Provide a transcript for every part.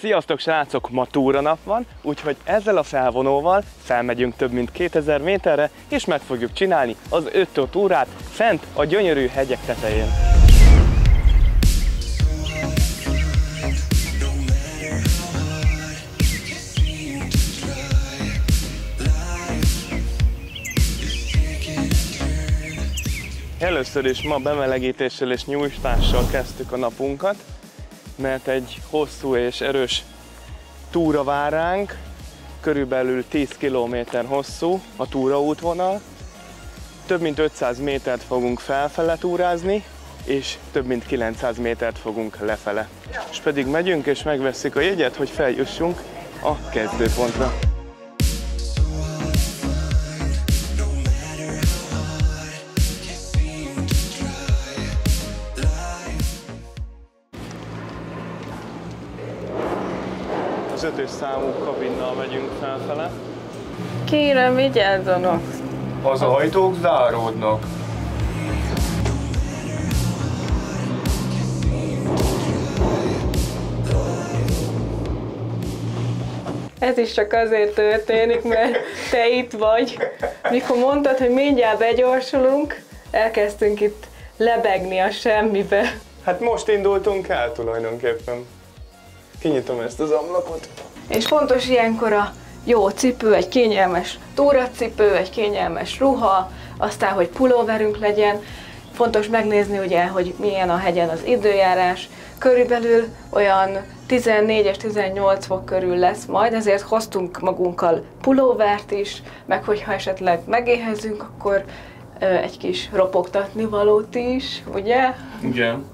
Sziasztok srácok, ma túranap van, úgyhogy ezzel a felvonóval felmegyünk több mint 2000 méterre, és meg fogjuk csinálni az 5 túrát fent a gyönyörű hegyek tetején. Először is ma bemelegítéssel és nyújtással kezdtük a napunkat, mert egy hosszú és erős túra vár ránk, körülbelül 10 km hosszú a túraútvonal, több mint 500 métert fogunk felfele túrázni, és több mint 900 métert fogunk lefele. És pedig megyünk és megvesszük a jegyet, hogy feljussunk a kezdőpontra. Az 5-ös számú kabinnal megyünk felfele. Kérem, vigyázzanak! Az ajtók záródnak. Ez is csak azért történik, mert te itt vagy. Mikor mondtad, hogy mindjárt begyorsulunk, elkezdtünk itt lebegni a semmibe. Hát most indultunk el tulajdonképpen. Kinyitom ezt az ablakot. És fontos ilyenkor a jó cipő, egy kényelmes túracipő, egy kényelmes ruha, aztán, hogy pulóverünk legyen. Fontos megnézni ugye, hogy milyen a hegyen az időjárás. Körülbelül olyan 14 és 18 fok körül lesz majd, ezért hoztunk magunkkal pulóvert is, meg hogyha esetleg megéhezünk, akkor egy kis ropogtatni valót is, ugye? Igen.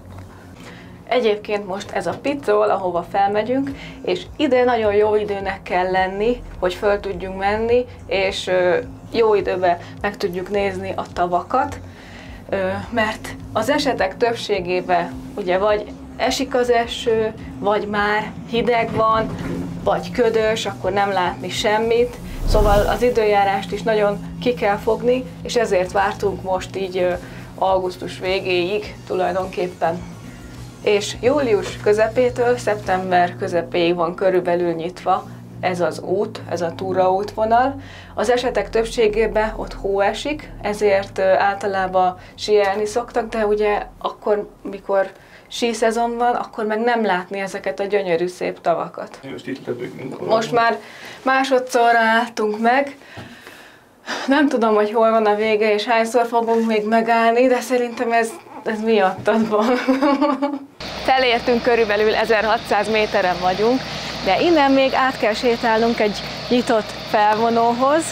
Egyébként most ez a Pizzol, ahova felmegyünk, és ide nagyon jó időnek kell lenni, hogy föl tudjunk menni, és jó időben meg tudjuk nézni a tavakat, mert az esetek többségében ugye vagy esik az eső, vagy már hideg van, vagy ködös, akkor nem látni semmit, szóval az időjárást is nagyon ki kell fogni, és ezért vártunk most így augusztus végéig tulajdonképpen. És július közepétől szeptember közepéig van körülbelül nyitva ez az út, ez a túraútvonal. Az esetek többségében ott hó esik, ezért általában síelni szoktak, de ugye akkor, mikor síszezon van, akkor meg nem látni ezeket a gyönyörű szép tavakat. Most itt lebegünk. Most már másodszorra álltunk meg. Nem tudom, hogy hol van a vége, és hányszor fogunk még megállni, de szerintem ez miattad van. Felértünk, körülbelül 1600 méteren vagyunk, de innen még át kell sétálnunk egy nyitott felvonóhoz,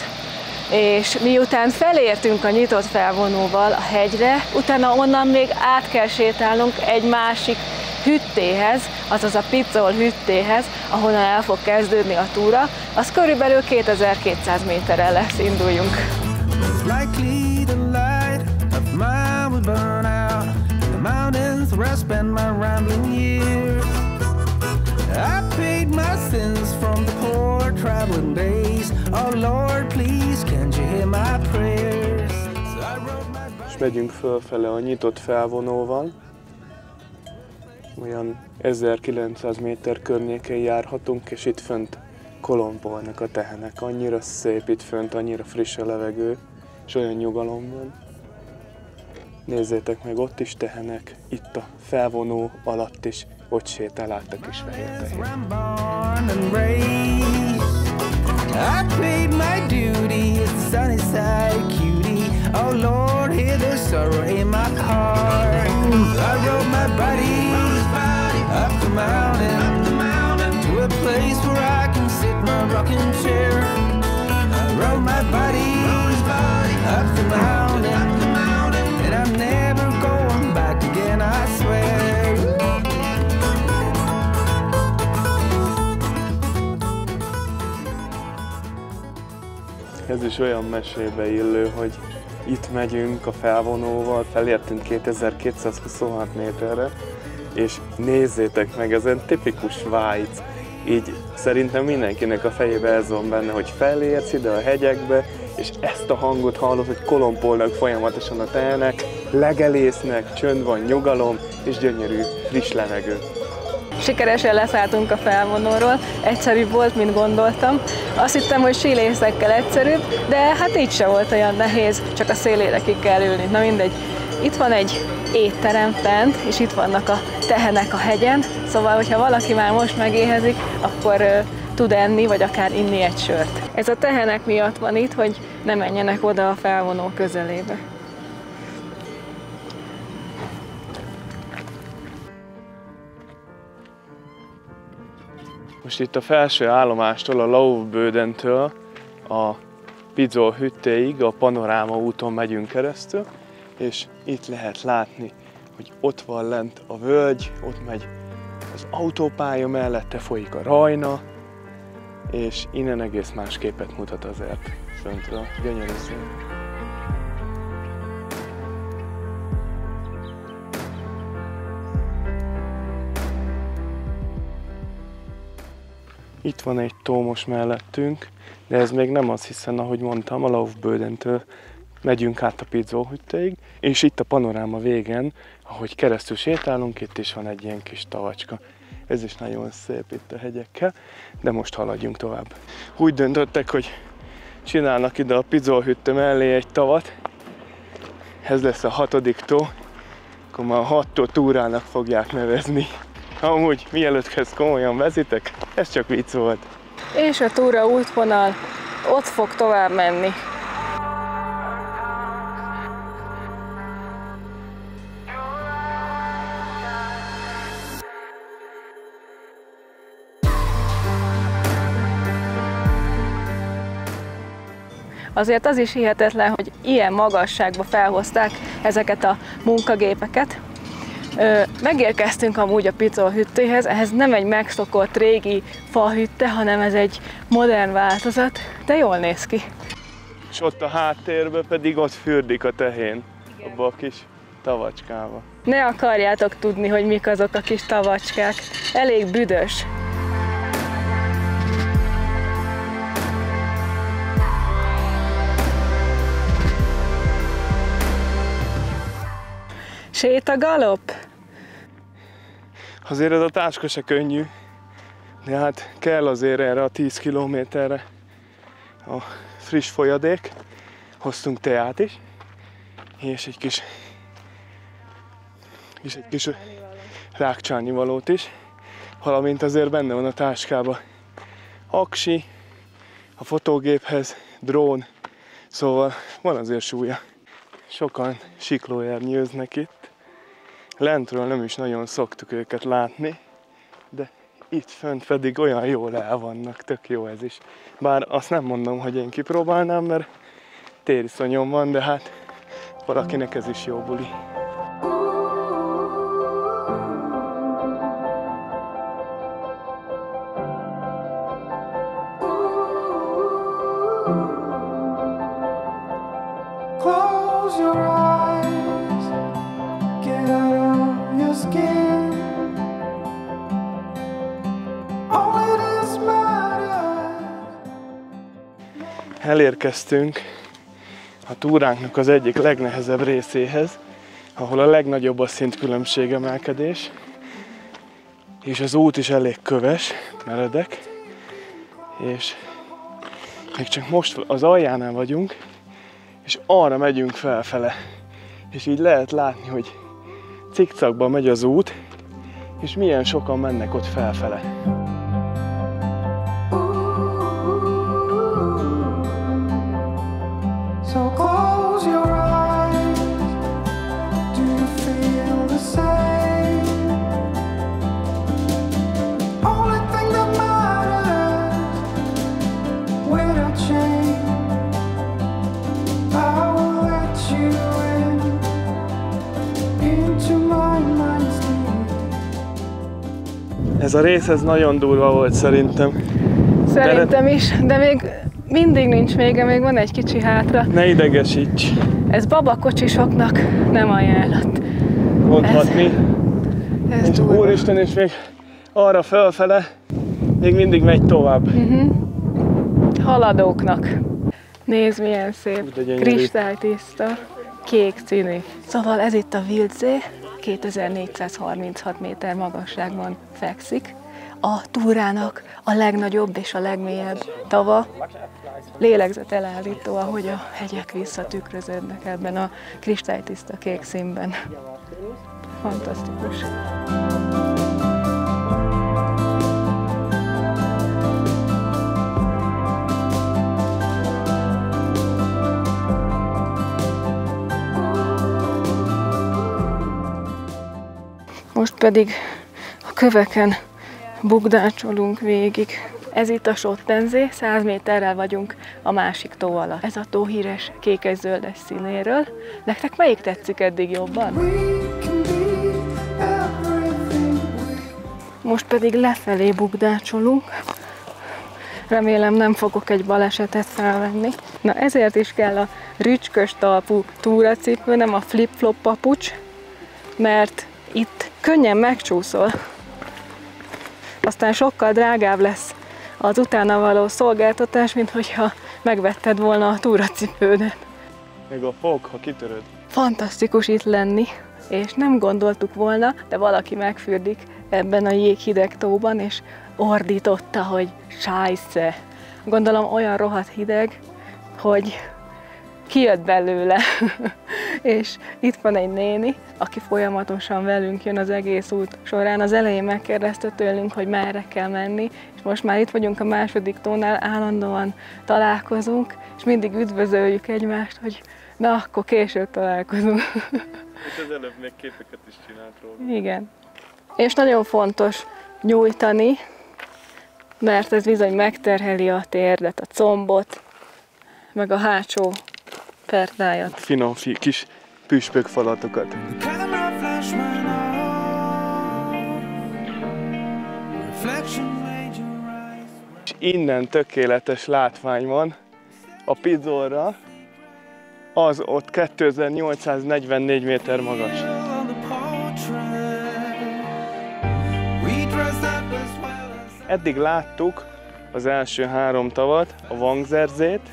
és miután felértünk a nyitott felvonóval a hegyre, utána onnan még át kell sétálnunk egy másik hüttéhez, azaz a Pizzol hüttéhez, ahonnan el fog kezdődni a túra, az körülbelül 2200 méterre lesz, induljunk. És megyünk fölfele a nyitott felvonóval. Olyan 1900 méter környékén járhatunk, és itt fönt kolompolnak a tehenek. Annyira szép itt fönt, annyira friss a levegő, és olyan nyugalom van. Nézzétek meg, ott is tehenek, itt a felvonó alatt is, ott sétál át a kis fehér tehén. Ez is olyan mesébe illő, hogy itt megyünk a felvonóval, felértünk 2226 méterre, és nézzétek meg, ez egy tipikus Svájc. Így szerintem mindenkinek a fejébe ez van benne, hogy felérsz ide a hegyekbe, és ezt a hangot hallod, hogy kolompolnak folyamatosan a tehenek, legelésznek, csönd van, nyugalom és gyönyörű, friss levegő. Sikeresen leszálltunk a felvonóról, egyszerűbb volt, mint gondoltam. Azt hittem, hogy sílészekkel egyszerűbb, de hát így se volt olyan nehéz, csak a szélére ki kell ülni. Na mindegy, itt van egy étterem fent, és itt vannak a tehenek a hegyen, szóval, hogyha valaki már most megéhezik, akkor tud enni, vagy akár inni egy sört. Ez a tehenek miatt van itt, hogy ne menjenek oda a felvonó közelébe. Most itt a felső állomástól, a Laufbödentől a Pizzol hüttéig a Panoráma úton megyünk keresztül, és itt lehet látni, hogy ott van lent a völgy, ott megy az autópálya, mellette folyik a Rajna, és innen egész más képet mutat azért föntről. Gyönyörű szép. Itt van egy tó most mellettünk, de ez még nem az, hiszen ahogy mondtam, a Laufbödentől megyünk át a Pizzol hüttéig, és itt a Panoráma végen, ahogy keresztül sétálunk, itt is van egy ilyen kis tavacska. Ez is nagyon szép itt a hegyekkel, de most haladjunk tovább. Úgy döntöttek, hogy csinálnak ide a Pizzol hütte mellé egy tavat. Ez lesz a 6. tó, akkor már a 6 tó túrának fogják nevezni. Amúgy, mielőtt ezt komolyan vezitek, ez csak vicc volt. És a túra útvonal ott fog tovább menni. Azért az is hihetetlen, hogy ilyen magasságba felhozták ezeket a munkagépeket. Megérkeztünk amúgy a Pizzol hüttéhez, ehhez nem egy megszokott régi fahütte, hanem ez egy modern változat, de jól néz ki. És ott a háttérben pedig ott fürdik a tehén, abba a kis tavacskába. Ne akarjátok tudni, hogy mik azok a kis tavacskák, elég büdös. Sétagalop? Azért ez a táska se könnyű, de hát kell azért erre a 10 kilométerre a friss folyadék. Hoztunk teát is, és egy kis rákcsálnivalót is, valamint azért benne van a táskába aksi, a fotógéphez, drón, szóval van azért súlya. Sokan siklóernyőznek itt. Lentről nem is nagyon szoktuk őket látni, de itt fönt pedig olyan jól el vannak, tök jó ez is. Bár azt nem mondom, hogy én kipróbálnám, mert tériszonyom van, de hát valakinek ez is jó buli. Close your eyes, get out of your skin. All it is matters. Elérkeztünk a túránknak az egyik legnehezebb részéhez, ahol a legnagyobb a szintkülönbségemelkedés, és az út is elég köves, meredek, és még csak most az aljánál vagyunk, és arra megyünk felfele. És így lehet látni, hogy cikcakban megy az út, és milyen sokan mennek ott felfele. So close your eyes. Do you feel the same? Only thing that matters without change. I will let you in into my mind's Ez a rész ez nagyon durva volt szerintem. Szerintem is, de még mindig nincs vége, még van egy kicsi hátra. Ne idegesíts! Ez babakocsisoknak nem ajánlott. Mondhatni. Ez És durva. úristen, és még arra felfele még mindig megy tovább. Haladóknak. Nézd, milyen szép. De gyönyörű. Kristálytiszta, kék színű. Szóval ez itt a Wildsee, 2436 méter magasságban fekszik. A túrának a legnagyobb és a legmélyebb tava. Lélegzetelállító, ahogy a hegyek visszatükröződnek ebben a kristálytiszta kék színben. Fantasztikus. Most pedig a köveken bugdácsolunk végig. Ez itt a Sottensee, 100 méterrel vagyunk a másik tó alatt. Ez a tó híres kékes-zöldes színéről. Nektek melyik tetszik eddig jobban? Most pedig lefelé bugdácsolunk. Remélem nem fogok egy balesetet felvenni. Na ezért is kell a rücskös talpú túracipő, nem a flip-flop papucs, mert itt könnyen megcsúszol. Aztán sokkal drágább lesz az utána való szolgáltatás, mint hogyha megvetted volna a túracipődet. Még a fog, ha kitöröd. Fantasztikus itt lenni, és nem gondoltuk volna, de valaki megfürdik ebben a jéghideg tóban, és ordította, hogy Scheisse. Gondolom olyan rohadt hideg, hogy kijött belőle. És itt van egy néni, aki folyamatosan velünk jön az egész út során. Az elején megkérdezte tőlünk, hogy merre kell menni, és most már itt vagyunk a második tónál, állandóan találkozunk, és mindig üdvözöljük egymást, hogy na, akkor később találkozunk. És az előbb még képeket is csinált róla. Igen. És nagyon fontos nyújtani, mert ez bizony megterheli a térdet, a combot, meg a hátsó pertájat. Finom kis püspökfalatokat. És innen tökéletes látvány van a Pizzolra, az ott 2844 méter magas. Eddig láttuk az első 3 tavat, a Wangserzét,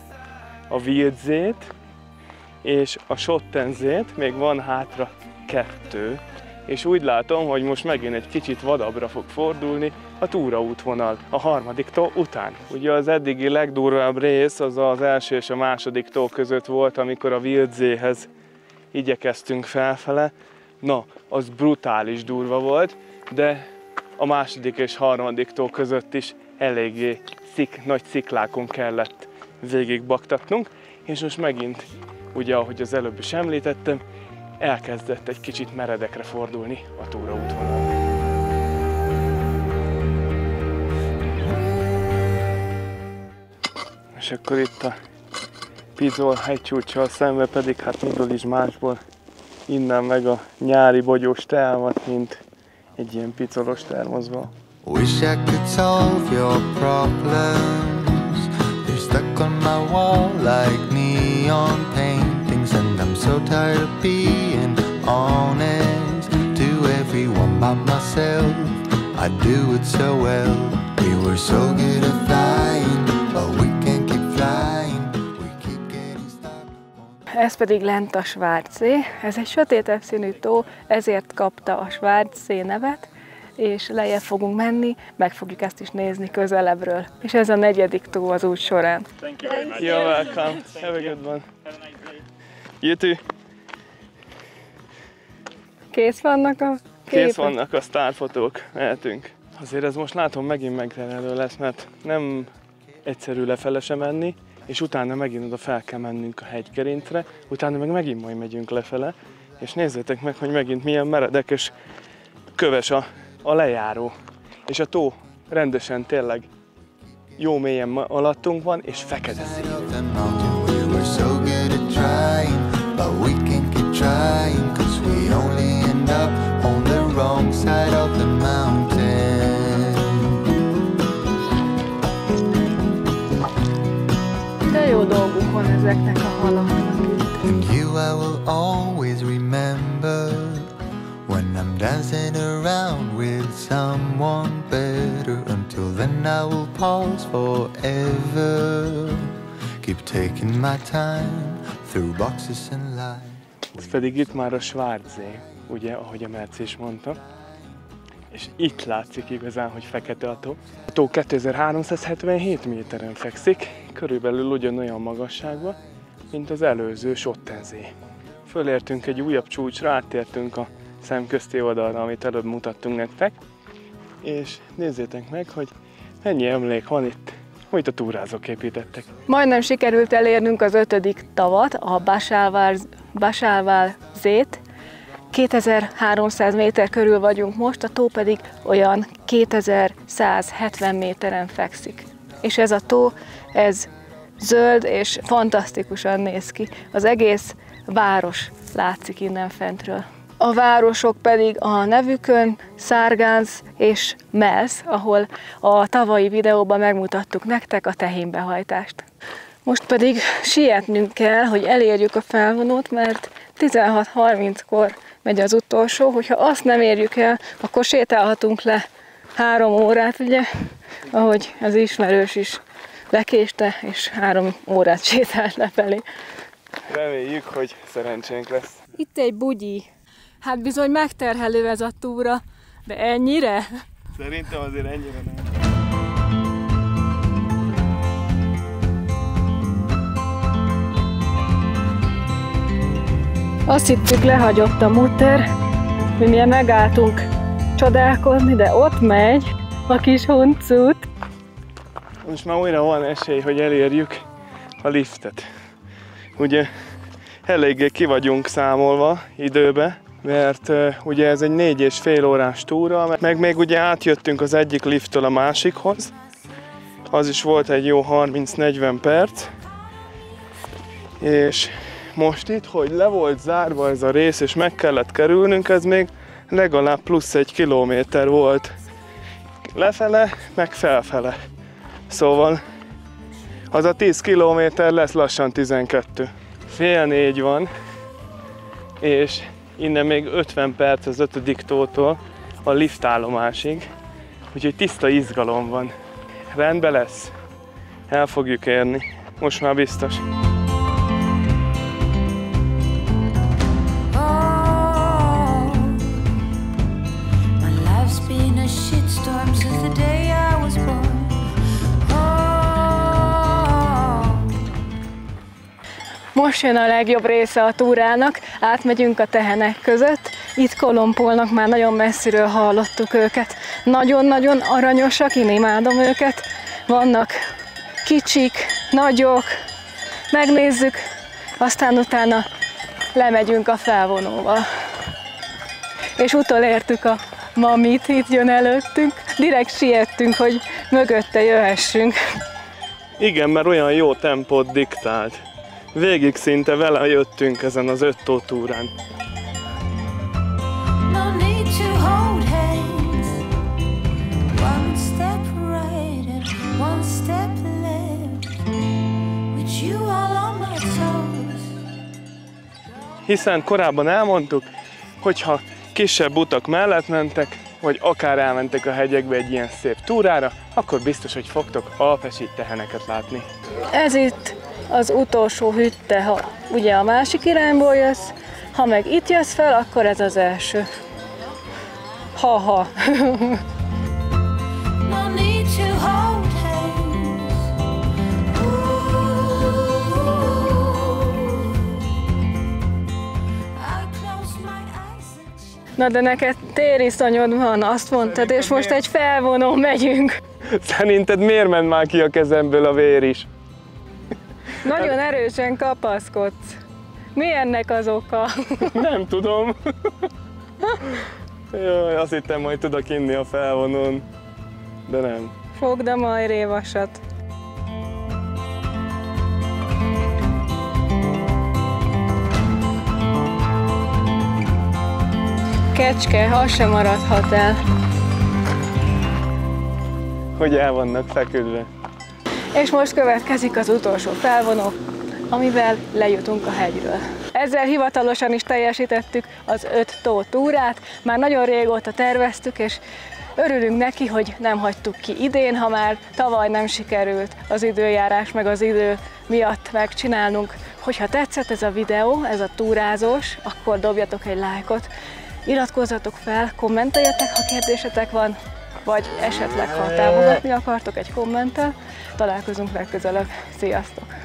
a Wildsét és a Sottensét, még van hátra 2, és úgy látom, hogy most megint egy kicsit vadabbra fog fordulni a túraútvonal a 3. tó után. Ugye az eddigi legdurvább rész az az első és a második tó között volt, amikor a Wildséhez igyekeztünk felfele. Na, az brutális durva volt, de a második és 3. tó között is eléggé nagy sziklákon kellett végigbaktatnunk, és most megint, ugye ahogy az előbb is említettem, elkezdett egy kicsit meredekre fordulni a túraútvonal. És akkor itt a Pizzol hegycsúccsal szembe pedig, hát miből is másból, innen meg a nyári bogyós teámat, mint egy ilyen pizzolos termoszba. Wish I could solve your problems. They're stuck on my wall like neon paintings, and I'm so tired of being honest to everyone but myself. I do it so well. We were so good at flying, but we can't keep flying. We keep getting stuck. Ez pedig lent a Schwarzsee. Ez egy sötétebb színű tó, ezért kapta a Schwarzsee nevet, és lejjebb fogunk menni, meg fogjuk ezt is nézni közelebbről. És ez a 4. tó az út során. You're welcome. Have a good one. You too. Kész vannak a képek? Kész vannak a sztárfotók, mehetünk. Azért ez most látom megint megterhelő lesz, mert nem egyszerű lefele sem menni, és utána megint oda fel kell mennünk a hegygerincre, utána meg megint majd megyünk lefele, és nézzétek meg, hogy megint milyen meredek és köves a lejáró. És a tó rendesen tényleg jó mélyen alattunk van, és fekete szín. De jó dolgunk van ezeknek a halaknak itt. And you I will always remember when I'm dancing around with someone better. Until then I will pause forever. Keep taking my time through boxes and light. Ez pedig itt már a Schwarzsee, ugye, ahogy a Merci is mondta. És itt látszik igazán, hogy fekete a tó. A tó 2377 méteren fekszik, körülbelül ugyanolyan magasságban, mint az előző Schottensee. Fölértünk egy újabb csúcsra, áttértünk a szemközti oldalra, amit előbb mutattunk nektek, és nézzétek meg, hogy mennyi emlék van itt, amit a túrázók építettek. Majdnem sikerült elérnünk az 5. tavat, a Basalval-zét. 2300 méter körül vagyunk most, a tó pedig olyan 2170 méteren fekszik. És ez a tó, ez zöld és fantasztikusan néz ki. Az egész város látszik innen fentről. A városok pedig a nevükön, Sargans és Mels, ahol a tavalyi videóban megmutattuk nektek a tehénbehajtást. Most pedig sietnünk kell, hogy elérjük a felvonót, mert 16:30-kor megy az utolsó, hogyha azt nem érjük el, akkor sétálhatunk le 3 órát, ugye, ahogy az ismerős is lekéste, és 3 órát sétált lefelé. Reméljük, hogy szerencsénk lesz. Itt egy bugyi. Hát bizony megterhelő ez a túra, de ennyire? Szerintem azért ennyire nem. Azt hittük, lehagyott a mutter, mi milyen megálltunk csodálkozni, de ott megy a kis huncút. Most már újra van esély, hogy elérjük a liftet. Ugye eléggé ki vagyunk számolva időbe, mert ugye ez egy 4,5 órás túra, meg még ugye átjöttünk az egyik lifttől a másikhoz. Az is volt egy jó 30-40 perc. És most itt, hogy le volt zárva ez a rész, és meg kellett kerülnünk, ez még legalább plusz 1 kilométer volt. Lefele, meg felfele. Szóval az a 10 kilométer lesz lassan 12. 3:30 van, és innen még 50 perc az 5. tótól a liftállomásig, úgyhogy tiszta izgalom van. Rendben lesz, el fogjuk érni, most már biztos. Most jön a legjobb része a túrának, átmegyünk a tehenek között, itt kolompolnak, már nagyon messziről hallottuk őket. Nagyon-nagyon aranyosak, én imádom őket. Vannak kicsik, nagyok, megnézzük, aztán utána lemegyünk a felvonóval. És utolértük a mamit, itt jön előttünk, direkt siettünk, hogy mögötte jöhessünk. Igen, mert olyan jó tempót diktált. Végig szinte vele jöttünk ezen az 5 tó túrán. Hiszen korábban elmondtuk, hogyha kisebb utak mellett mentek, vagy akár elmentek a hegyekbe egy ilyen szép túrára, akkor biztos, hogy fogtok alpesi teheneket látni. Ez itt az utolsó hütte, ha ugye a másik irányból jössz, ha meg itt jössz fel, akkor ez az első. Ha-ha. Na de neked tériszonyod van, azt mondtad, és most egy felvonón megyünk. Szerinted miért ment már ki a kezemből a vér is? Nagyon erősen kapaszkodsz. Mi ennek az oka? Nem tudom. Jaj, azt hittem, majd tudok inni a felvonón, de nem. Fogd a majrévasat. Kecske, ha sem maradhat el. Hogy el vannak feküdve. És most következik az utolsó felvonó, amivel lejutunk a hegyről. Ezzel hivatalosan is teljesítettük az 5 tó túrát, már nagyon régóta terveztük, és örülünk neki, hogy nem hagytuk ki idén, ha már tavaly nem sikerült az időjárás meg az idő miatt megcsinálnunk, Hogyha tetszett ez a videó, ez a túrázós, akkor dobjatok egy lájkot, iratkozzatok fel, kommenteljetek, ha kérdésetek van, vagy esetleg ha támogatni akartok egy kommenttel. Találkozunk legközelebb. Sziasztok!